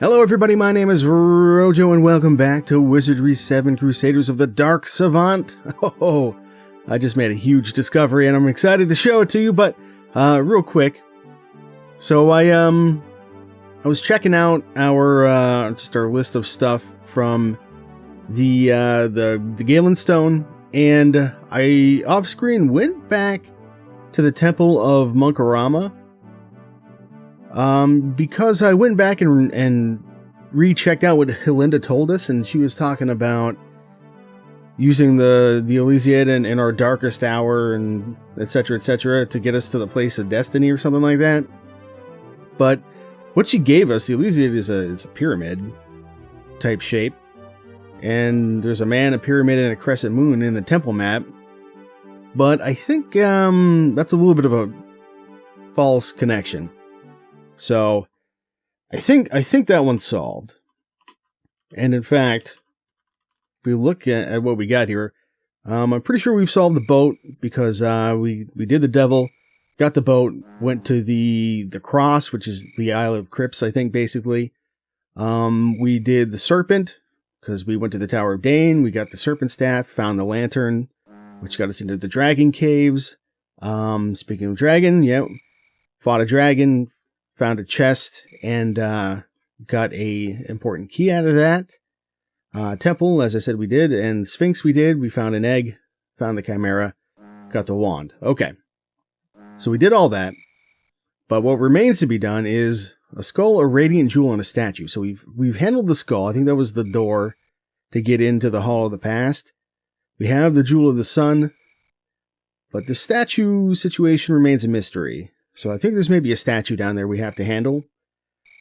Hello everybody, my name is Rojo and welcome back to Wizardry VII Crusaders of the Dark Savant. Oh, I just made a huge discovery and I'm excited to show it to you, but real quick. So I was checking out our just our list of stuff from the Galen Stone, and I off screen went back to the Temple of Munkarama. Because I went back and rechecked out what Helinda told us, and she was talking about using the Elysiad in our darkest hour, and etc., to get us to the place of destiny or something like that. But what she gave us, the Elysiad is a pyramid type shape, and there's a man, a pyramid, and a crescent moon in the temple map. But I think that's a little bit of a false connection. So, I think that one's solved. And in fact, if we look at what we got here, I'm pretty sure we've solved the boat, because we did the devil, got the boat, went to the cross, which is the Isle of Crypts, I think, basically. We did the serpent, because we went to the Tower of Dane, we got the serpent staff, found the lantern, which got us into the dragon caves. Speaking of dragon, fought a dragon, found a chest, and got a important key out of that. Temple, as I said, we did, and Sphinx we did. We found an egg, found the Chimera, got the wand. Okay, so we did all that, but what remains to be done is a skull, a radiant jewel, and a statue. So we've handled the skull. I think that was the door to get into the Hall of the Past. We have the Jewel of the Sun, but the statue situation remains a mystery. So I think there's maybe a statue down there we have to handle.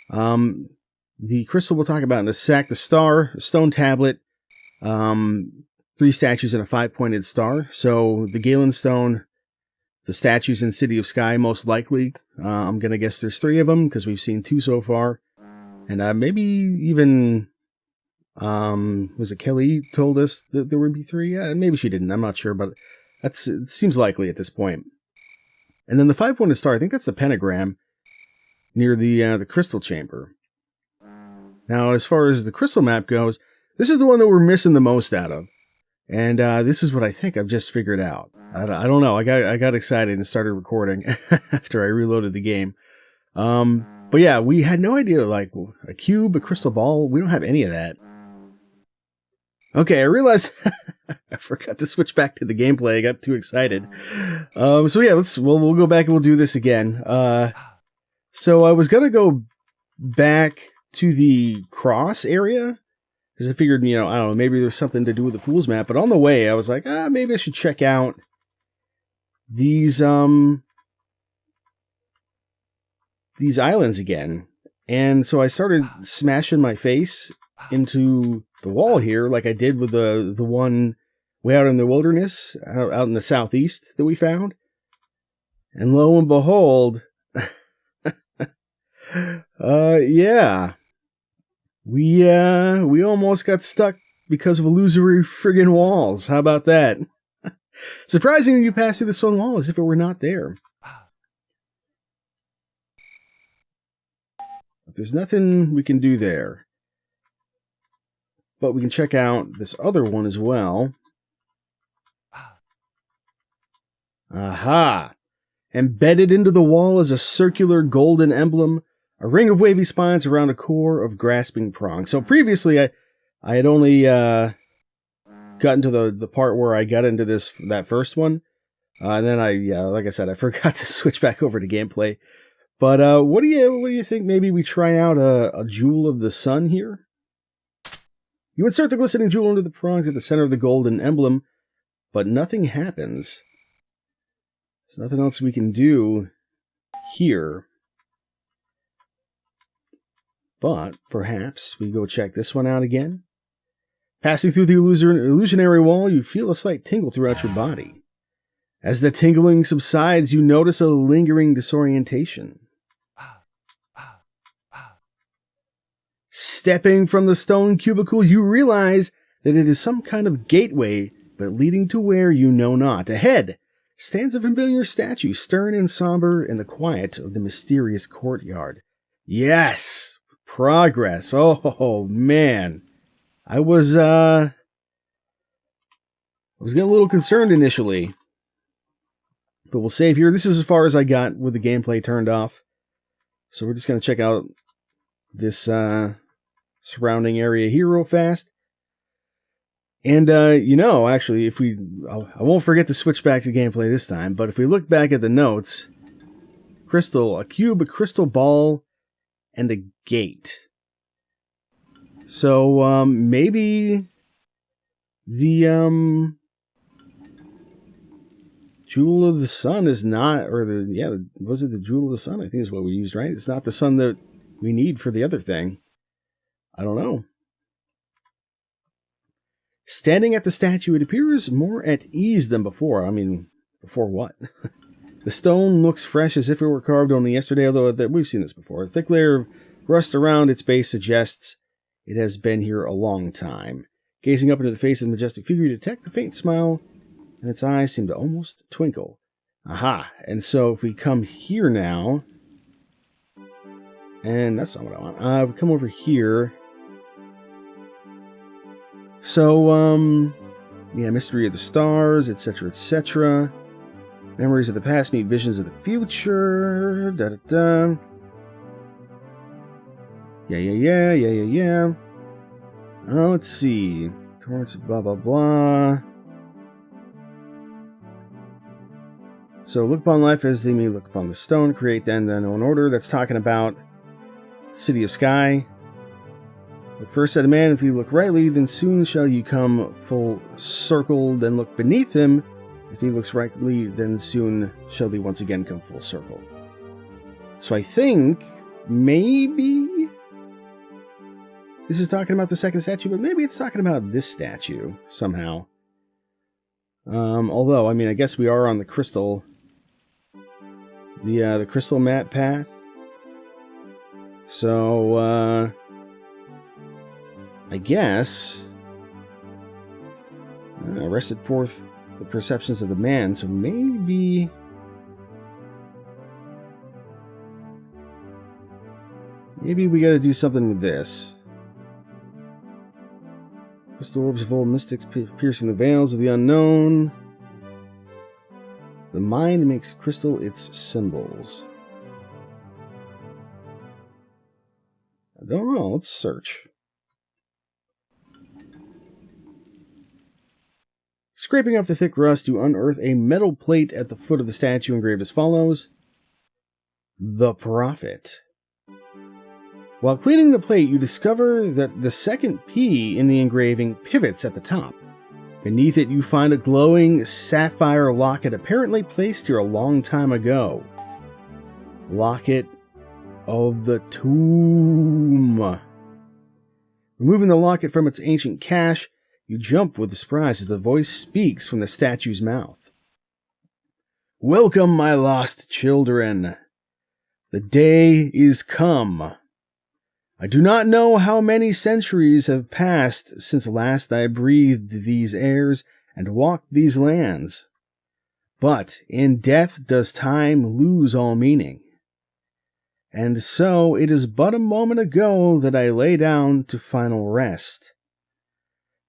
The crystal we'll talk about in a sec. The star, a stone tablet, 3 statues and a 5-pointed star. So the Galen Stone, the statues in City of Sky, most likely. I'm going to guess there's 3 of them, because we've seen 2 so far. And maybe even, was it Kelly told us that there would be 3? Maybe she didn't, I'm not sure, but it seems likely at this point. And then the 5-pointed star, I think that's the pentagram near the crystal chamber. Now, as far as the crystal map goes, this is the one that we're missing the most out of. And this is what I think I've just figured out. I don't know. I got excited and started recording after I reloaded the game. But yeah, we had no idea, like, a cube, a crystal ball. We don't have any of that. Okay, I realized I forgot to switch back to the gameplay. I got too excited. So yeah, we'll go back and we'll do this again. So I was gonna go back to the cross area, because I figured, I don't know, maybe there's something to do with the Fool's Map. But on the way, I was like, maybe I should check out these islands again. And so I started smashing my face into the wall here, like I did with the one way out in the wilderness, out in the southeast that we found. And lo and behold, yeah, we almost got stuck because of illusory friggin' walls. How about that? Surprisingly, you pass through the stone wall as if it were not there. But there's nothing we can do there. But we can check out this other one as well. Aha! Embedded into the wall is a circular golden emblem, a ring of wavy spines around a core of grasping prongs. So previously, I had only gotten to the part where I got into that first one. And then like I said, I forgot to switch back over to gameplay. But what do you think? Maybe we try out a Jewel of the Sun here? You insert the glistening jewel into the prongs at the center of the golden emblem, but nothing happens. There's nothing else we can do here. But perhaps we go check this one out again. Passing through the illusionary wall, you feel a slight tingle throughout your body. As the tingling subsides, you notice a lingering disorientation. Stepping from the stone cubicle, you realize that it is some kind of gateway, but leading to where you know not. Ahead stands a familiar statue, stern and somber in the quiet of the mysterious courtyard. Yes! progress. Oh, man. I was getting a little concerned initially. But we'll save here. This is as far as I got with the gameplay turned off. So we're just going to check out this surrounding area here real fast. And, actually, I won't forget to switch back to gameplay this time, but if we look back at the notes, a cube, a crystal ball, and a gate. So, maybe the, Jewel of the Sun is not, was it the Jewel of the Sun? I think is what we used, right? It's not the sun that we need for the other thing. I don't know. Standing at the statue, it appears more at ease than before. I mean, before what? The stone looks fresh as if it were carved only yesterday, although we've seen this before. A thick layer of rust around its base suggests it has been here a long time. Gazing up into the face of the majestic figure, you detect a faint smile, and its eyes seem to almost twinkle. Aha! And so if we come here now, and that's not what I want. We come over here. So, mystery of the stars, etc., etc. Memories of the past meet visions of the future. Da-da-da. Yeah. Let's see. Towards blah, blah, blah. So, look upon life as they may look upon the stone. Create then in order. That's talking about City of Sky. Look first at a man, if you look rightly, then soon shall you come full circle, then look beneath him. If he looks rightly, then soon shall he once again come full circle. So I think maybe this is talking about the second statue, but maybe it's talking about this statue somehow. Although, I guess we are on the crystal, the crystal mat path. So, I guess rested forth the perceptions of the man, so maybe we gotta do something with this. Crystal orbs of old mystics piercing the veils of the unknown. The mind makes crystal its symbols. I don't know, let's search. Scraping off the thick rust, you unearth a metal plate at the foot of the statue engraved as follows: The Prophet. While cleaning the plate, you discover that the second P in the engraving pivots at the top. Beneath it, you find a glowing sapphire locket apparently placed here a long time ago. Locket of the Tomb. Removing the locket from its ancient cache, you jump with surprise as the voice speaks from the statue's mouth. Welcome, my lost children. The day is come. I do not know how many centuries have passed since last I breathed these airs and walked these lands. But in death does time lose all meaning. And so it is but a moment ago that I lay down to final rest.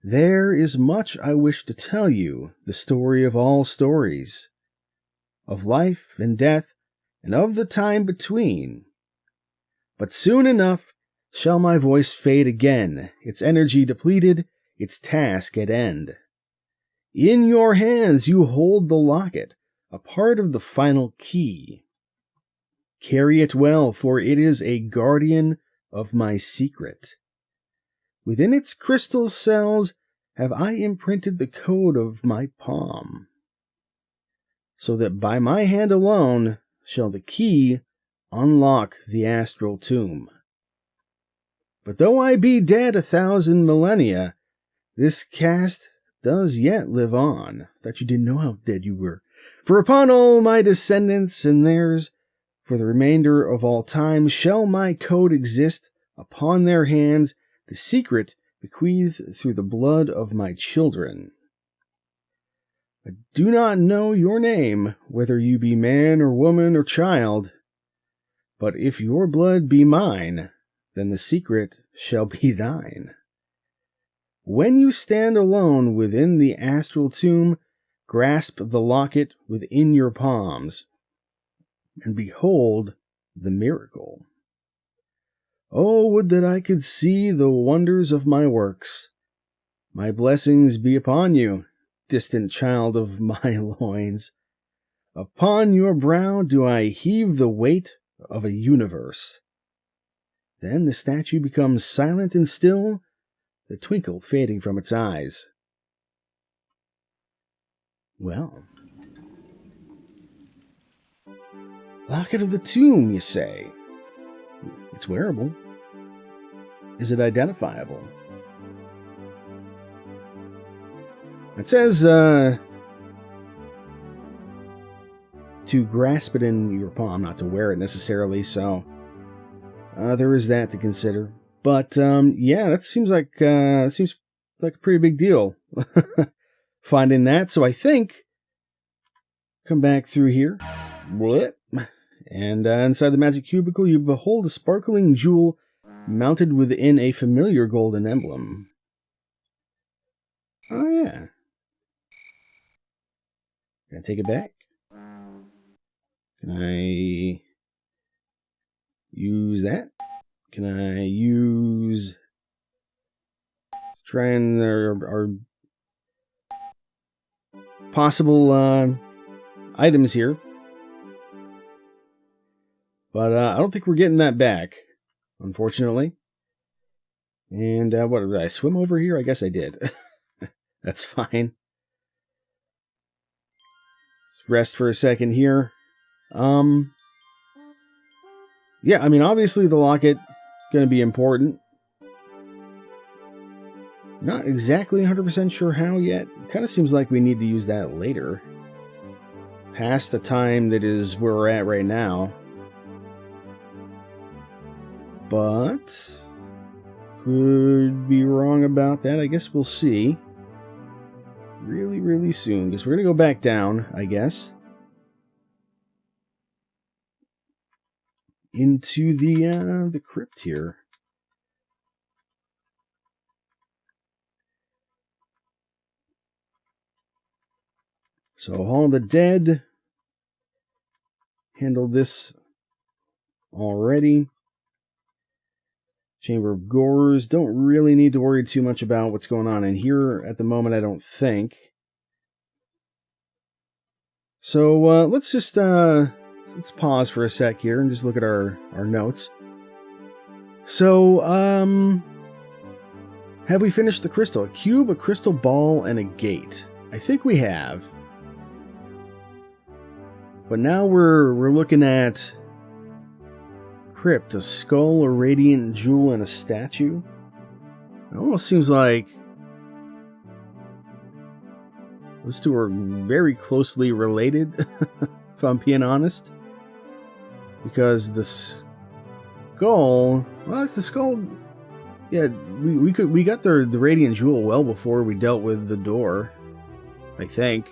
There is much I wish to tell you, the story of all stories, of life and death, and of the time between. But soon enough shall my voice fade again, its energy depleted, its task at end. In your hands you hold the locket, a part of the final key. Carry it well, for it is a guardian of my secret. Within its crystal cells have I imprinted the code of my palm, so that by my hand alone shall the key unlock the astral tomb. But though I be dead 1,000 millennia, this caste does yet live on. Thought you didn't know how dead you were. For upon all my descendants and theirs, for the remainder of all time, shall my code exist upon their hands, the secret bequeathed through the blood of my children. I do not know your name, whether you be man or woman or child, but if your blood be mine, then the secret shall be thine. When you stand alone within the astral tomb, grasp the locket within your palms, and behold the miracle. Oh, would that I could see the wonders of my works. My blessings be upon you, distant child of my loins. Upon your brow do I heave the weight of a universe. Then the statue becomes silent and still, the twinkle fading from its eyes. Well, locket of the tomb, you say? It's wearable. Is it identifiable? It says, to grasp it in your palm, not to wear it necessarily, so there is that to consider. But, yeah, that seems like a pretty big deal, finding that. So I think, come back through here, blip, and inside the magic cubicle, you behold a sparkling jewel mounted within a familiar golden emblem. Oh, yeah. Can I take it back? Can I use that? Can I use... try and our possible items here. But I don't think we're getting that back, unfortunately. And what, did I swim over here? I guess I did. That's fine. Let's rest for a second here. Yeah, I mean, obviously the locket going to be important. Not exactly 100% sure how yet. It kind of seems like we need to use that later. Past the time that is where we're at right now. But could be wrong about that. I guess we'll see. Really, really soon. Because we're going to go back down, I guess. Into the crypt here. So, Hall of the Dead. Handled this already. Chamber of Gores. Don't really need to worry too much about what's going on in here at the moment, I don't think. So, let's just, let's pause for a sec here and just look at our notes. So, have we finished the crystal? A cube, a crystal ball, and a gate. I think we have. But now we're looking at crypt, a skull, a radiant jewel, and a statue. It almost seems like those two are very closely related, if I'm being honest. Because the skull, well, the skull, yeah, we got the radiant jewel well before we dealt with the door, I think.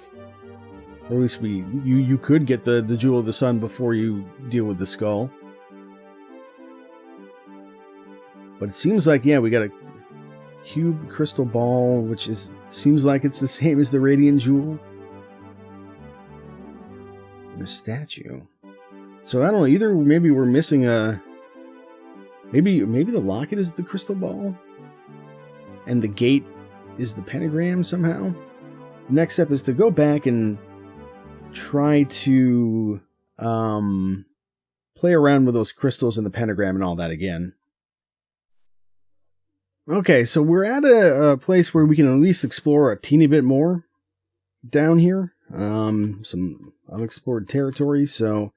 Or at least you could get the Jewel of the Sun before you deal with the skull. But it seems like, yeah, we got a cube crystal ball, which seems like it's the same as the Radiant Jewel. And a statue. So I don't know, either maybe we're missing a... Maybe the locket is the crystal ball? And the gate is the pentagram somehow? The next step is to go back and try to play around with those crystals and the pentagram and all that again. Okay, so we're at a place where we can at least explore a teeny bit more down here. Some unexplored territory, so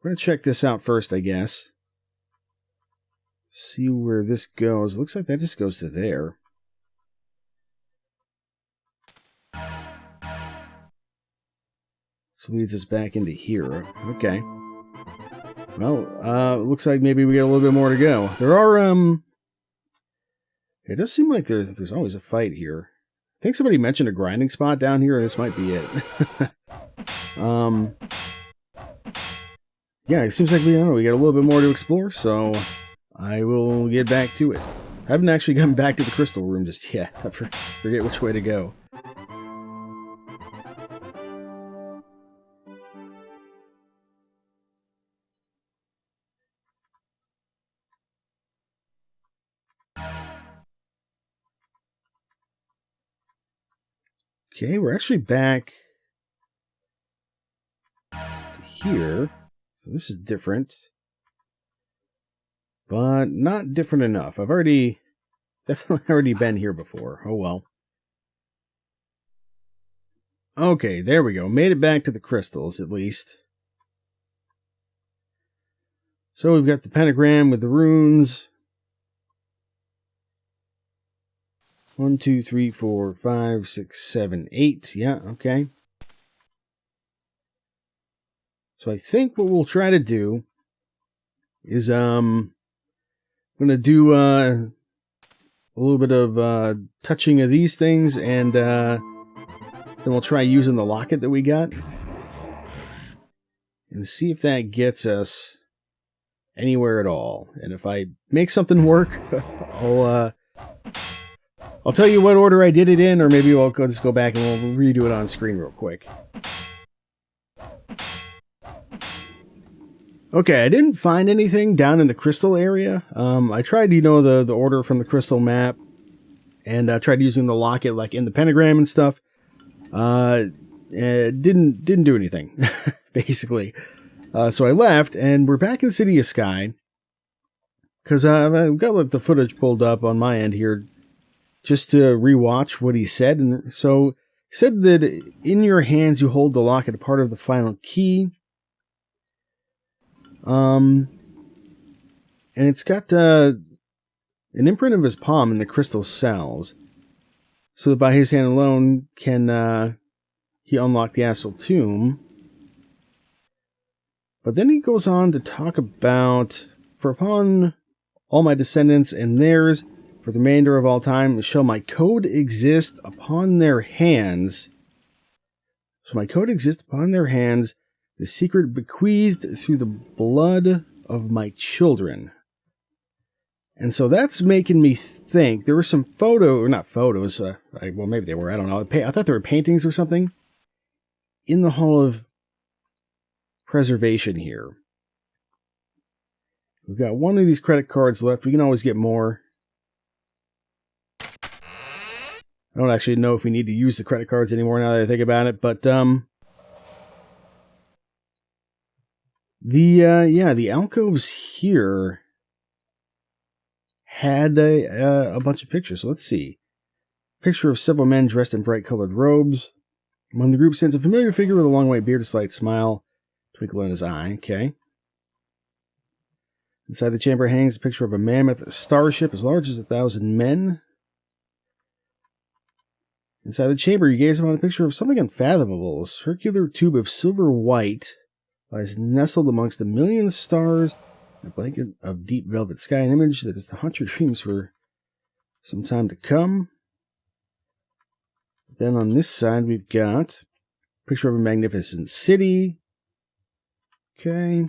we're going to check this out first, I guess. See where this goes. Looks like that just goes to there. So leads us back into here. Okay. Well, looks like maybe we got a little bit more to go. There are, it does seem like there's always a fight here. I think somebody mentioned a grinding spot down here, and this might be it. Yeah, it seems like we got a little bit more to explore, so I will get back to it. I haven't actually gotten back to the crystal room just yet. I forget which way to go. Okay, we're actually back to here. So this is different. But not different enough. I've definitely already been here before. Oh well. Okay, there we go. Made it back to the crystals, at least. So we've got the pentagram with the runes. 1, 2, 3, 4, 5, 6, 7, 8. Yeah, okay. So I think what we'll try to do is I'm going to do a little bit of touching of these things, and then we'll try using the locket that we got and see if that gets us anywhere at all. And if I make something work, I'll tell you what order I did it in, or maybe I'll just go back and we'll redo it on screen real quick. Okay, I didn't find anything down in the crystal area. I tried, the order from the crystal map, and I tried using the locket like in the pentagram and stuff. It didn't do anything, basically. So I left, and we're back in City of Sky, because I've got like the footage pulled up on my end here, just to rewatch what he said. And so he said that in your hands you hold the locket, a part of the final key. And it's got an imprint of his palm in the crystal cells, so that by his hand alone can he unlock the astral tomb. But then he goes on to talk about, for upon all my descendants and theirs, for the remainder of all time, shall my code exist upon their hands. Shall my code exist upon their hands, the secret bequeathed through the blood of my children. And so that's making me think. There were some not photos, well maybe they were, I don't know. I thought they were paintings or something in the Hall of Preservation here. We've got one of these credit cards left. We can always get more. I don't actually know if we need to use the credit cards anymore now that I think about it, but the alcoves here had a bunch of pictures. So let's see. Picture of several men dressed in bright colored robes. Among the group stands a familiar figure with a long white beard, a slight smile, twinkle in his eye. Okay. Inside the chamber hangs a picture of a mammoth starship as large as 1,000 men. Inside the chamber, you gaze upon a picture of something unfathomable. A circular tube of silver white lies nestled amongst a million stars in a blanket of deep velvet sky, an image that is to haunt your dreams for some time to come. Then on this side, we've got a picture of a magnificent city. Okay.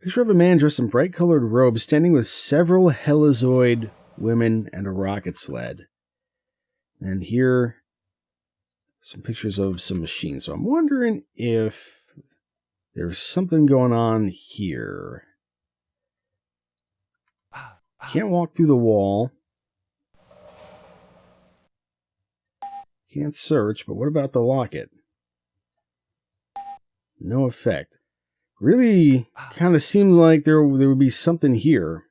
Picture of a man dressed in bright-colored robes standing with several Helizoid women and a rocket sled. And here, some pictures of some machines. So I'm wondering if there's something going on here. Can't walk through the wall. Can't search, but what about the locket? No effect. Really kind of seemed like there would be something here.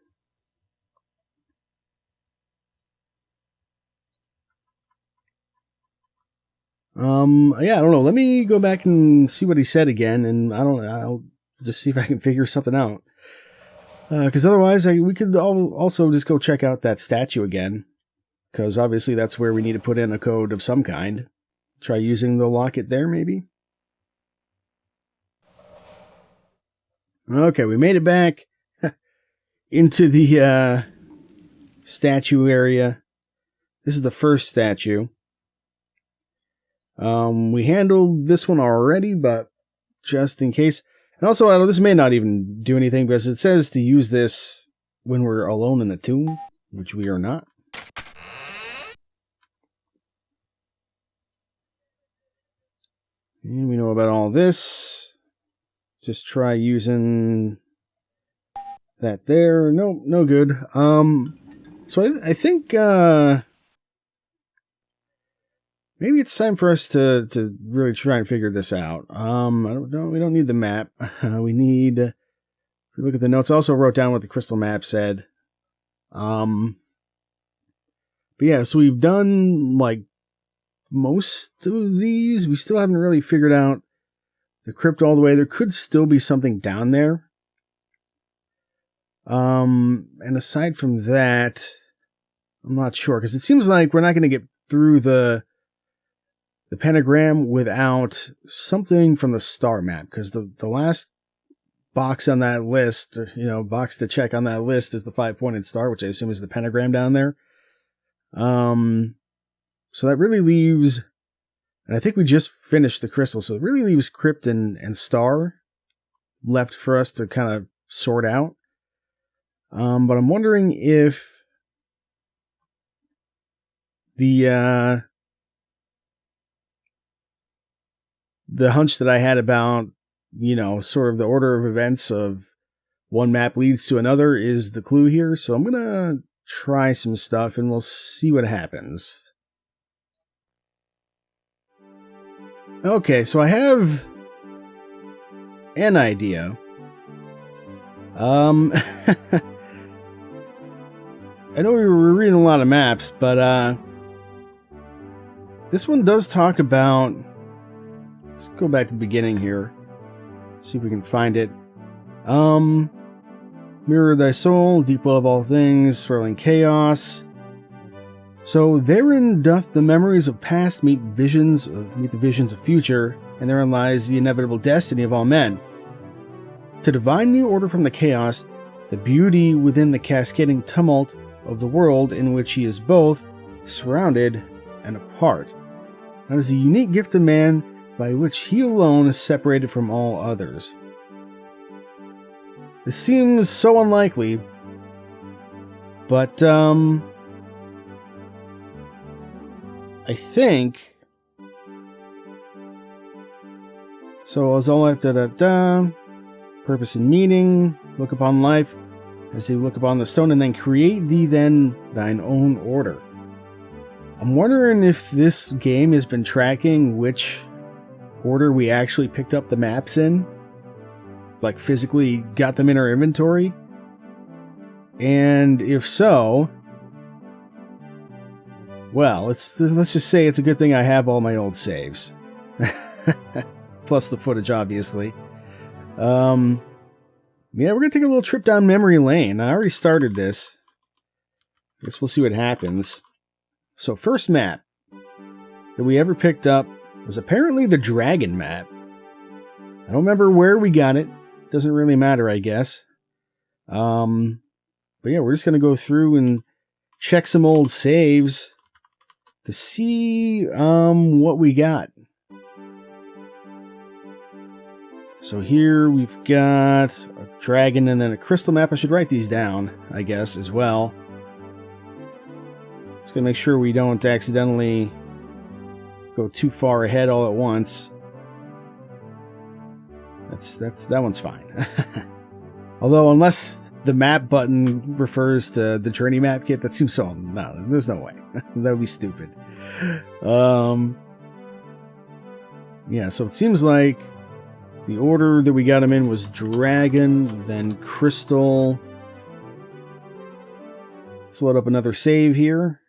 Yeah, I don't know. Let me go back and see what he said again, and I'll just see if I can figure something out. Because otherwise, we could also just go check out that statue again. Because obviously that's where we need to put in a code of some kind. Try using the locket there, maybe? Okay, we made it back into the statue area. This is the first statue. We handled this one already, but just in case. And also, this may not even do anything, because it says to use this when we're alone in the tomb, which we are not. And we know about all this. Just try using that there. No, no good. So I think maybe it's time for us to really try and figure this out. I don't know. We don't need the map. We need. If we look at the notes, I also wrote down what the crystal map said. But yeah, so we've done like most of these. We still haven't really figured out the crypt all the way. There could still be something down there. And aside from that, I'm not sure, because it seems like we're not going to get through the pentagram without something from the star map, because the last box on that list, or, box to check on that list is the 5-pointed star, which I assume is the pentagram down there. So that really leaves, and I think we just finished the crystal, so it really leaves crypt and star left for us to kind of sort out. But I'm wondering if the hunch that I had about, sort of the order of events of one map leads to another is the clue here. So I'm going to try some stuff and we'll see what happens. Okay, so I have an idea. I know we were reading a lot of maps, but this one does talk about... Let's go back to the beginning here. See if we can find it. Mirror thy soul, deep well of all things, swirling chaos. So therein doth the memories of past meet the visions of future, and therein lies the inevitable destiny of all men. To divine the order from the chaos, the beauty within the cascading tumult of the world in which he is both surrounded and apart. That is the unique gift of man by which he alone is separated from all others. This seems so unlikely, but I think so. As all purpose and meaning, look upon life as they look upon the stone, and then create thee then thine own order. I'm wondering if this game has been tracking which order we actually picked up the maps in, like physically got them in our inventory, and if so, well, let's just say it's a good thing I have all my old saves. Plus the footage, obviously. Yeah, we're going to take a little trip down memory lane. I already started this. Guess we'll see what happens. So, first map that we ever picked up was apparently the dragon map. I don't remember where we got it. Doesn't really matter, I guess. But yeah, we're just going to go through and check some old saves to see what we got. So here we've got a dragon and then a crystal map. I should write these down, I guess, as well. Just gonna make sure we don't accidentally go too far ahead all at once. That one's fine. Although, unless the map button refers to the Journey map kit, that seems so... No, there's no way. That would be stupid. Yeah, so it seems like the order that we got him in was Dragon, then Crystal. Let's load up another save here.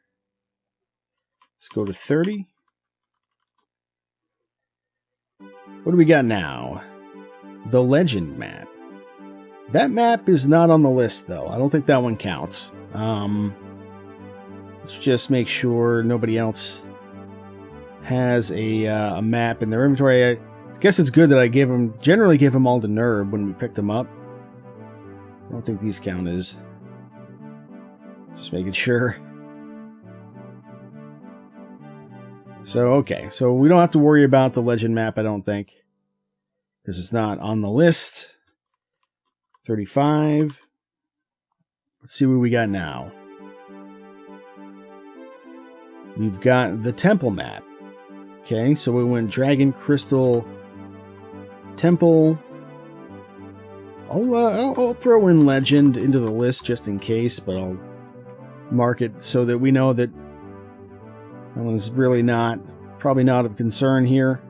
Let's go to 30. What do we got now? The Legend map. That map is not on the list, though. I don't think that one counts. Let's just make sure nobody else has a map in their inventory. I guess it's good that I generally give them all to Nerb when we picked them up. I don't think these count as... Just making sure. So, okay. So we don't have to worry about the Legend map, I don't think. Because it's not on the list. 35. Let's see what we got now. We've got the temple map. Okay, so we went Dragon Crystal Temple. I'll throw in Legend into the list just in case, but I'll mark it so that we know that that one's really probably not of concern here.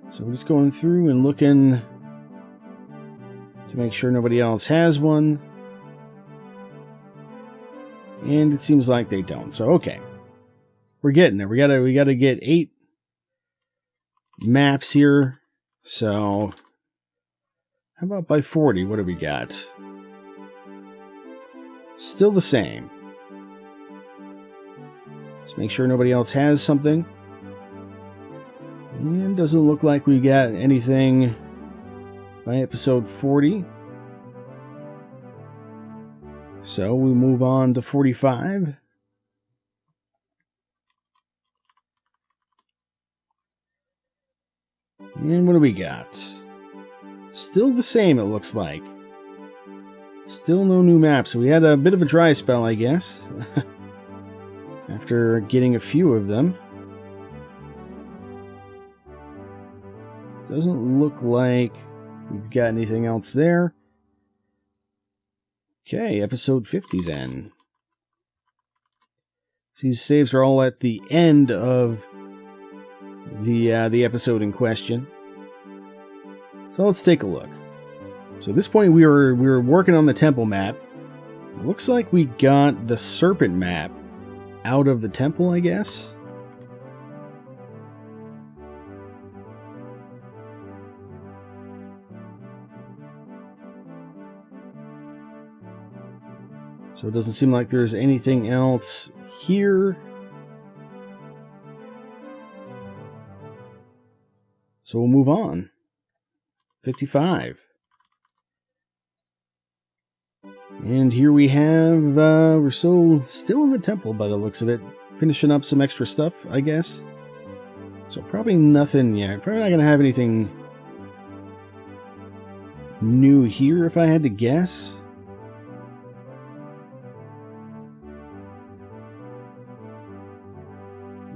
So we're just going through and looking to make sure nobody else has one. And it seems like they don't. So, okay. We're getting there. We gotta get 8 maps here. So, how about by 40? What do we got? Still the same. Let's make sure nobody else has something. And doesn't look like we got anything by episode 40. So we move on to 45. And what do we got? Still the same, it looks like. Still no new maps. So we had a bit of a dry spell, I guess. After getting a few of them. Doesn't look like we've got anything else there. Okay, episode 50 then. These saves are all at the end of the episode in question. So let's take a look. So at this point we were working on the temple map. It looks like we got the serpent map out of the temple, I guess. So it doesn't seem like there's anything else here. So we'll move on. 55. And here we have, we're still in the temple by the looks of it. Finishing up some extra stuff, I guess. So probably nothing yet. Probably not going to have anything new here if I had to guess.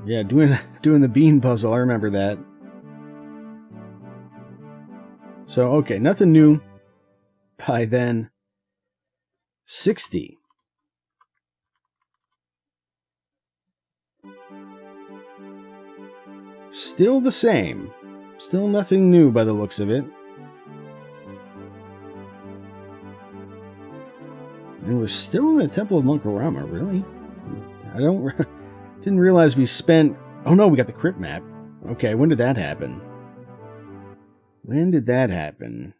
Yeah, doing the bean puzzle, I remember that. So, okay, nothing new by then. 60. Still the same. Still nothing new by the looks of it. And we're still in the Temple of Munkarama, really? Didn't realize we spent... Oh no, we got the crypt map. Okay, when did that happen? When did that happen?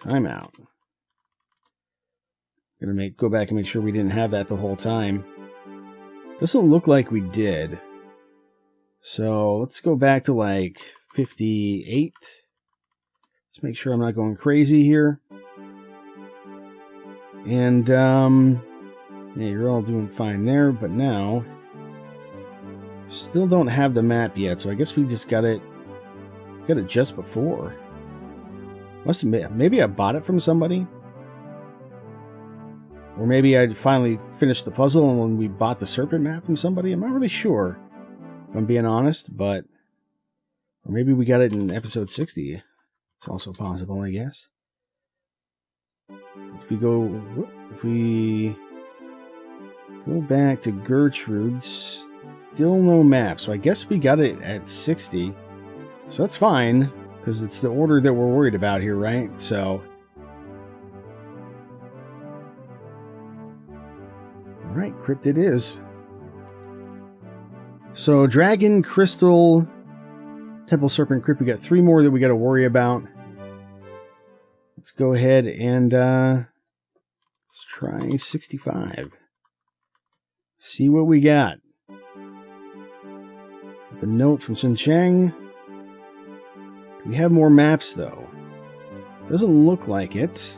Time out. Gonna go back and make sure we didn't have that the whole time. Doesn't look like we did. So let's go back to like 58. Let's make sure I'm not going crazy here. And yeah, you're all doing fine there, but now still don't have the map yet, so I guess we just got it just before. Must have, maybe I bought it from somebody, or maybe I finally finished the puzzle and when we bought the serpent map from somebody. I'm not really sure, if I'm being honest, but or maybe we got it in episode 60. It's also possible, I guess. If we go back to Gertrude's, still no map, so I guess we got it at 60. So that's fine, because it's the order that we're worried about here, right? So, alright, crypt it is. So, Dragon, Crystal, Temple, Serpent, Crypt, we got 3 more that we got to worry about. Let's go ahead and let's try 65. See what we got. The note from Sun Chang. We have more maps, though. Doesn't look like it.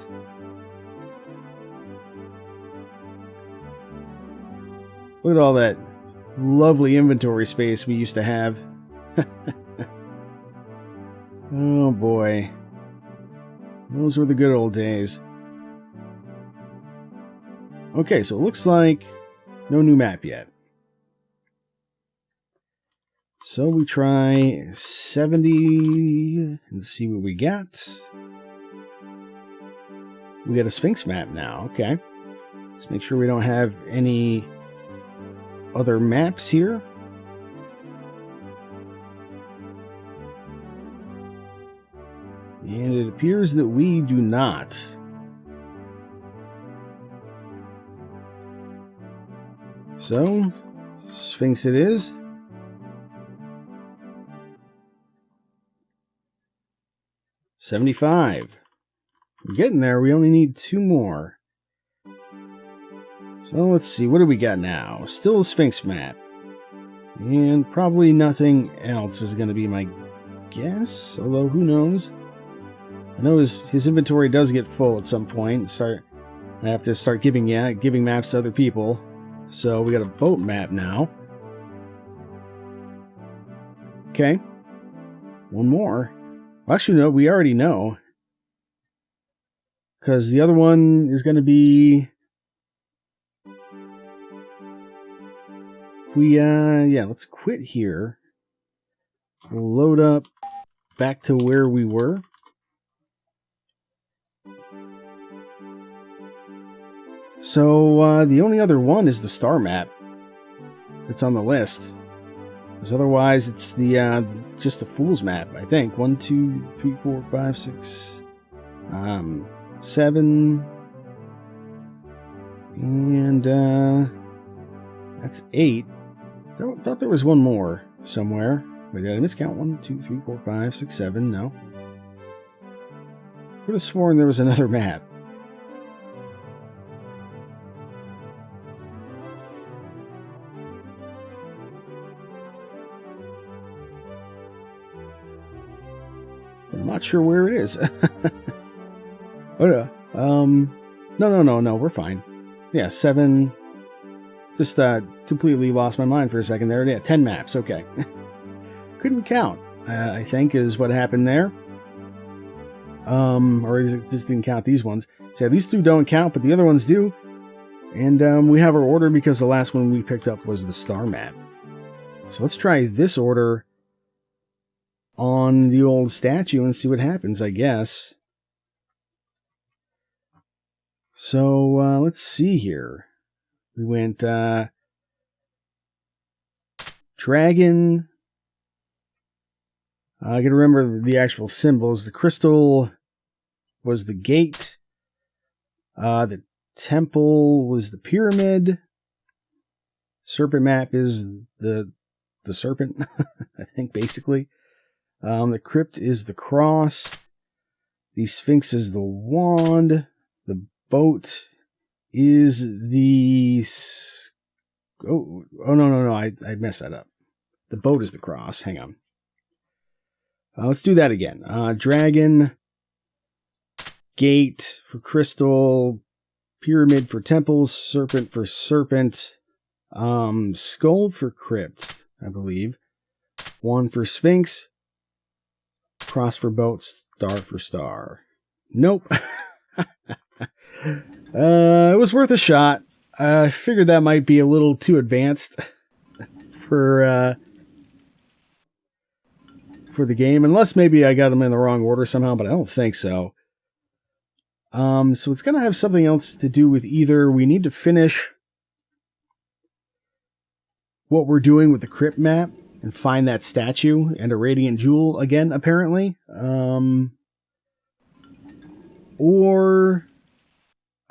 Look at all that lovely inventory space we used to have. Oh boy. Those were the good old days. Okay, so it looks like no new map yet. So we try 70 and see what we got. We got a Sphinx map now, okay. Let's make sure we don't have any other maps here. And it appears that we do not. So, Sphinx it is. $75. We're getting there. We only need 2 more. So let's see. What do we got now? Still a Sphinx map. And probably nothing else is going to be my guess. Although, who knows? I know his inventory does get full at some point. I have to start giving maps to other people. So we got a boat map now. Okay. 1 more. Well, actually, no, we already know. Because the other one is going to be... let's quit here. We'll load up back to where we were. So, the only other one is the star map that's on the list. Because otherwise, it's the just a fool's map, I think. 1, 2, 3, 4, 5, 6, 7, and that's 8. I thought there was one more somewhere. Wait, did I miscount? 1, 2, 3, 4, 5, 6, 7. No. Could have sworn there was another map. I'm not sure where it is. No, we're fine. Yeah, 7. Just completely lost my mind for a second there. Yeah, 10 maps, okay. Couldn't count, I think, is what happened there. Or it just didn't count these ones. So yeah, these 2 don't count, but the other ones do. And we have our order because the last one we picked up was the star map. So let's try this order on the old statue and see what happens, I guess. So, let's see here. We went, dragon. I gotta remember the actual symbols. The crystal was the gate. The temple was the pyramid. Serpent map is the serpent, I think, basically. The crypt is the cross. The sphinx is the wand. The boat is the... Oh no, I messed that up. The boat is the cross. Hang on. Let's do that again. Dragon, gate for crystal, pyramid for temples, serpent for serpent, skull for crypt, I believe. Wand for sphinx, cross for boat, star for star. Nope. It was worth a shot. I figured that might be a little too advanced for the game, unless maybe I got them in the wrong order somehow, but I don't think so. So it's going to have something else to do with either we need to finish what we're doing with the crypt map and find that statue and a radiant jewel again, apparently. Or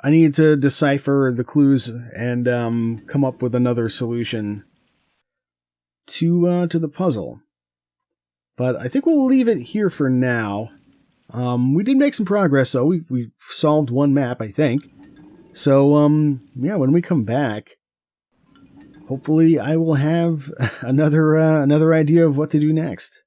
I need to decipher the clues and come up with another solution to the puzzle. But I think we'll leave it here for now. We did make some progress, though. We solved one map, I think. So, yeah, when we come back, hopefully I will have another idea of what to do next.